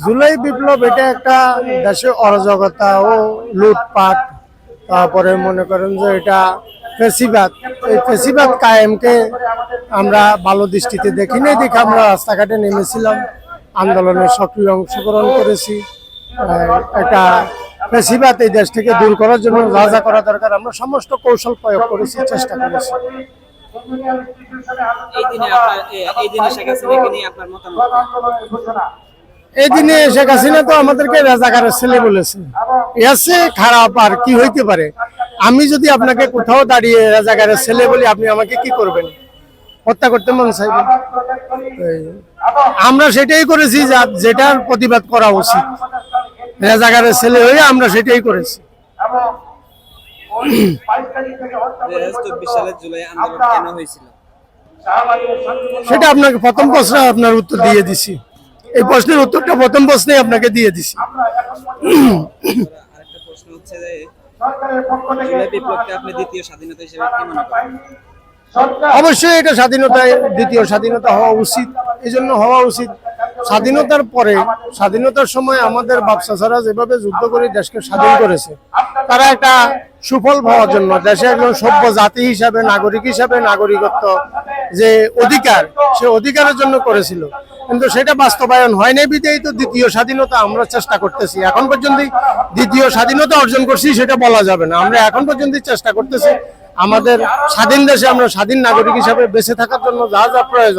জুলাই বিপ্লব এটা একটা দেশে অরাজকতা ও লুটপাট, তারপরে মনে করেন যে এটা ফেসিবাদ, এই ফেসিবাদ কায়েমকে আমরা ভালো দৃষ্টিতে দেখিনি, দেখে আমরা রাস্তাঘাটে নেমেছিলাম, আন্দোলনে সক্রিয় অংশগ্রহণ করেছি। এটা ফেসিবাদ এই দেশ থেকে দূর করার জন্য যা যা করা দরকার আমরা সমস্ত কৌশল প্রয়োগ করেছি, চেষ্টা করেছি। এই দিনে শেখ হাসিনা তো আমাদেরকে রাজাকারের ছেলে বলেছে, এসে খারাপ আর কি হইতে পারে? আমি যদি আপনাকে কোথাও দাঁড়িয়ে রাজাকারের ছেলে বলি, আপনি আমাকে কি করবেন? হত্যা করতে মন চাইবেন? আমরা সেটাই করেছি, যেটার প্রতিবাদ করা উচিত। রাজাকারের ছেলে হয়ে আমরা সেটাই করেছি। সেটা আপনাকে প্রথম প্রশ্ন আপনার উত্তর দিয়ে দিছি, এই প্রশ্নের উত্তরটা প্রথম প্রশ্নে আপনাকে দিয়ে দিছি। অবশ্যই এটা স্বাধীনতায় দ্বিতীয় স্বাধীনতা হওয়া উচিত, এই জন্য হওয়া উচিত। স্বাধীনতার পরে, স্বাধীনতার সময় আমাদের বাপচাচারা যেভাবে যুদ্ধ করে দেশকে স্বাধীন করেছে, তারা একটা সুফল পাওয়ার জন্য দেশে একজন সভ্য জাতি হিসাবে, নাগরিক হিসাবে, নাগরিকত্ব যে অধিকার, সে অধিকারের জন্য করেছিল, কিন্তু সেটা বাস্তবায়ন হয় নাই, বিধেই তো দ্বিতীয় স্বাধীনতা আমরা চেষ্টা করতেছি। এখন পর্যন্ত দ্বিতীয় স্বাধীনতা অর্জন করছি সেটা বলা যাবে না, আমরা এখন পর্যন্ত চেষ্টা করতেছি আমাদের স্বাধীন দেশে আমরা স্বাধীন নাগরিক হিসাবে বেঁচে থাকার জন্য যা যা প্রয়োজন